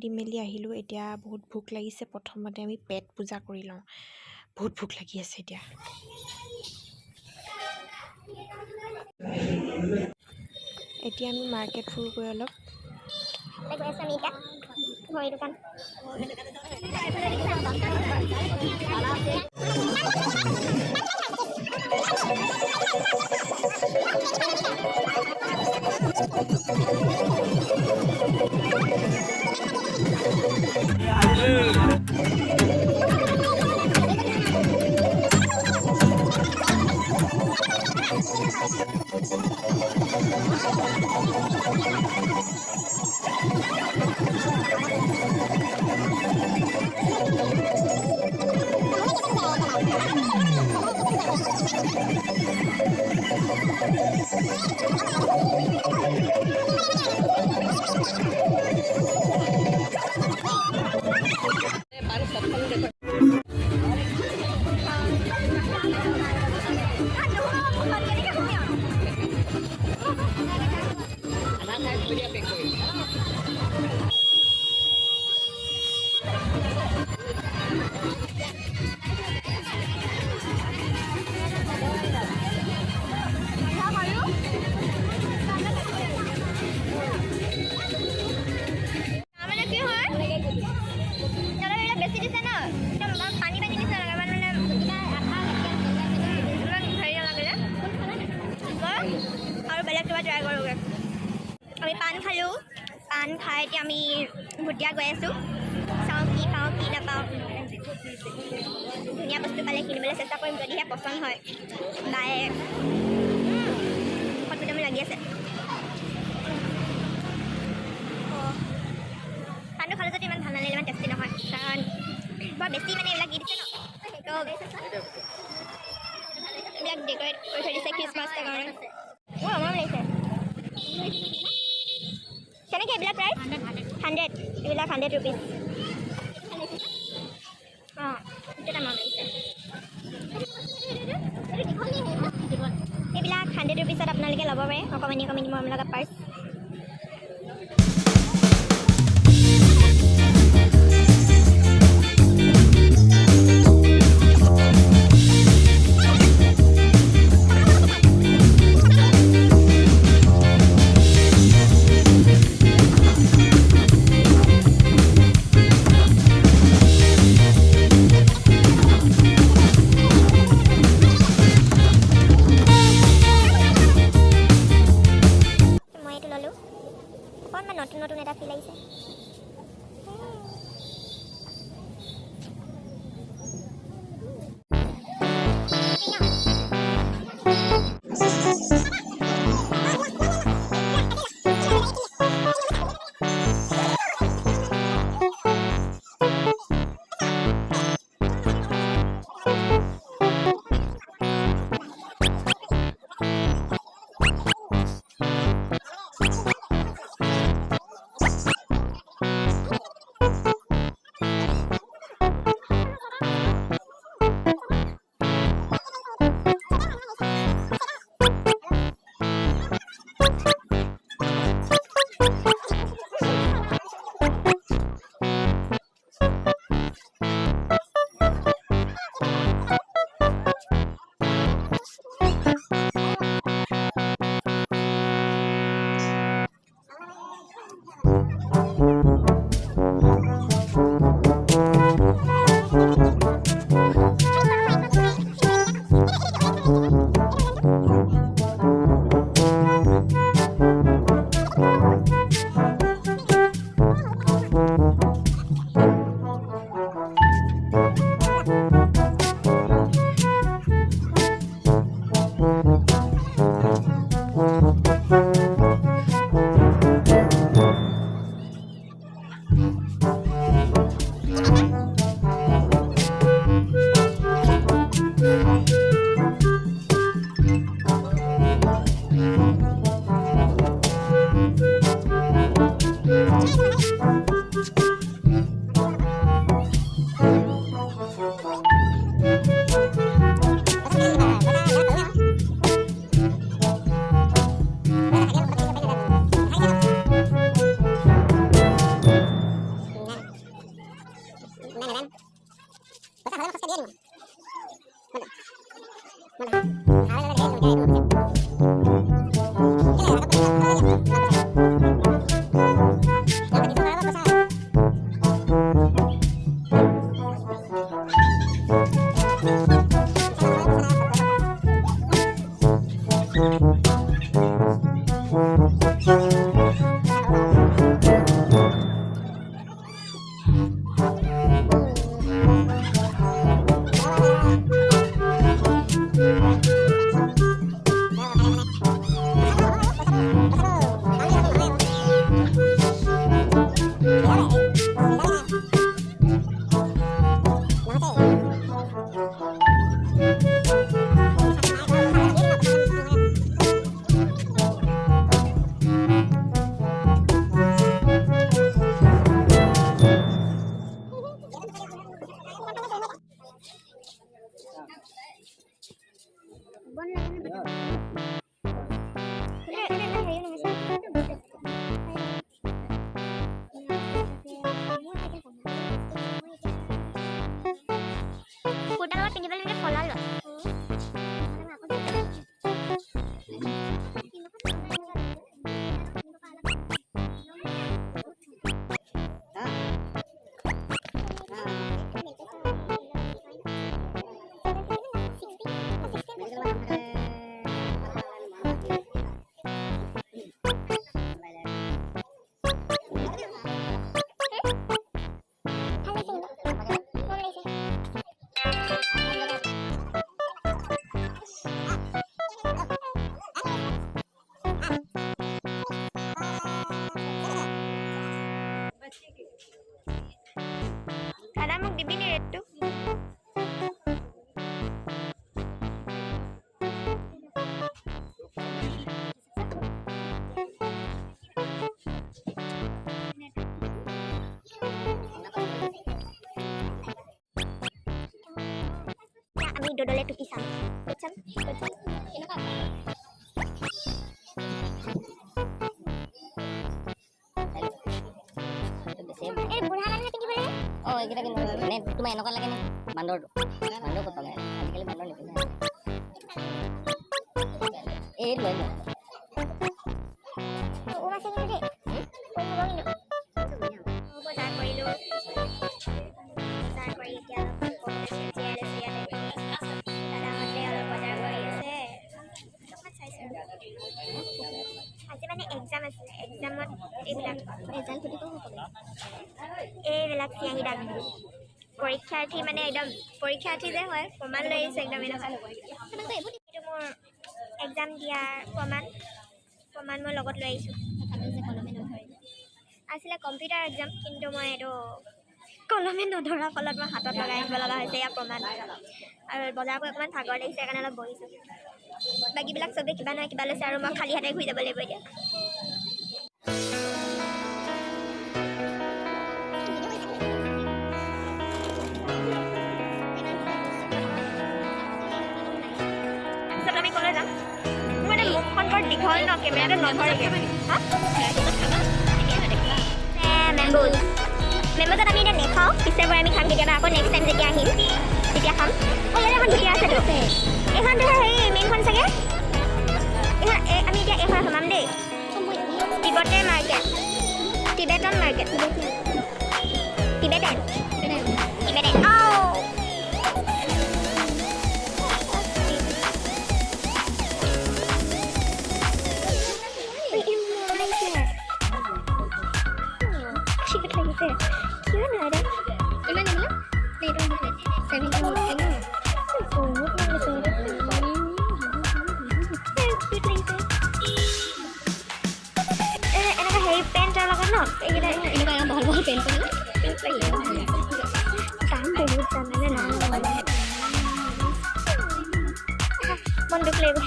দি মেলি আহিলোঁ। এতিয়া বহুত ভোক লাগিছে। প্ৰথমতে আমি পেট পূজা কৰি লওঁ। বহুত ভোক লাগি আছে এতিয়া। এতিয়া আমি মাৰ্কেট ফুৰোঁগৈ অলপ। গৈ আছোঁ আমি এতিয়া ঘড়ী দোকান। আমি পান খালোঁ। পান খাই এতিয়া আমি ভুটীয়া গৈ আছোঁ। চাওঁ কি পাওঁ কি নাপাওঁ। ধুনীয়া বস্তু পালে কিনিবলৈ চেষ্টা কৰিম যদিহে পচন্দ হয়। বায়ে ফটোটামি লাগি আছে। পানটো খালোঁ যদি ইমান ভাল নালাগিলে, ইমান টেষ্টি নহয়, কাৰণ বৰ বেছি মানে এইবিলাক দি দিছে ন। তো এইবিলাক ডেকৰেট কৰি থৈ দিছে খ্ৰীষ্টমাছৰ কাৰণে। আমাৰ লাগিছে কেনেকৈ এইবিলাক প্ৰাইচ 100। এইবিলাক 100 ৰুপিজ। অঁ সেইটো দাম লাগিছে। এইবিলাক 100 ৰুপিজত আপোনালোকে ল'ব পাৰে। অকণমানি অকণমানি মৰম লগা পাৰ্চ। কুৰ্তাৰ লগত পিন্ধিবলৈ এনেকৈ ফলা লয় দাদা মোক দিবি নি ৰেটটো আমি ডডলে টুকি চাম এইকেইটা কিন্তু মানে তোমাৰ এনেকুৱা লাগে নে বান্দৰটো বান্দৰ ক'ত পালে আজিকালি বান্দৰ নিপিন্ধে এই লৈ মই বজাৰ কৰিলোঁ বজাৰ কৰি এতিয়া দাদাহঁতে অলপ বজাৰ কৰি আছে চাইছোঁ আজি মানে এক্সাম আছিলে এক্সামত এইবিলাক ৰিজাল্ট সুধিব এইবিলাক চিয়াহী দাগ পৰীক্ষাৰ্থী মানে একদম পৰীক্ষাৰ্থী যে হয় প্ৰমাণ লৈ আহিছে একদম এনেকুৱা এইটো মোৰ এক্সাম দিয়াৰ প্ৰমাণ মই লগত লৈ আহিছোঁ আছিলে কম্পিউটাৰ এক্সাম কিন্তু মই এইটো কলমে নধৰাৰ ফলত মই হাতত লগাই আহিব লগা হৈছে ইয়াৰ প্ৰমাণ আৰু বজাৰ কৰি অকণমান ভাগৰ লাগিছে সেইকাৰণে অলপ বহিছোঁ বাকীবিলাক চবেই কিবা নহয় কিবা লৈছে আৰু মই খালী হাতে ঘূৰি যাব লাগিব এতিয়া আমি ক'লৈ যাম মোৰ মানে মুখখন বৰ দীঘল ন কেমেৰাটো নধৰেগৈ মেম্বুজত আমি এতিয়া নেখাওঁ পিছেবাৰ আমি খাম কেতিয়াবা আকৌ নেক্সট টাইম যেতিয়া আহিম তেতিয়া খাম ইয়াতে এখন ধুনীয়া আছেতো এইখনতো হেৰি মেইনখন চাগে আমি এতিয়া এইখন সোমাম দেই Tibetan market Tibetan market Tibetan মন দুখ লাগিব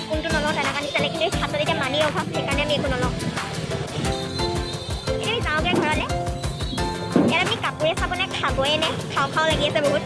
কোনটো নলওঁ তেনেকুৱা নিচিনা লাগে কিন্তু হাতত এতিয়া মানি অভাৱ সেইকাৰণে আমি একো নলওঁ এতিয়া আমি যাওঁগৈ ঘৰলৈ ইয়াত আপুনি কাপোৰে চাবনে খাবই নে খাওঁ খাওঁ লাগি আছে বহুত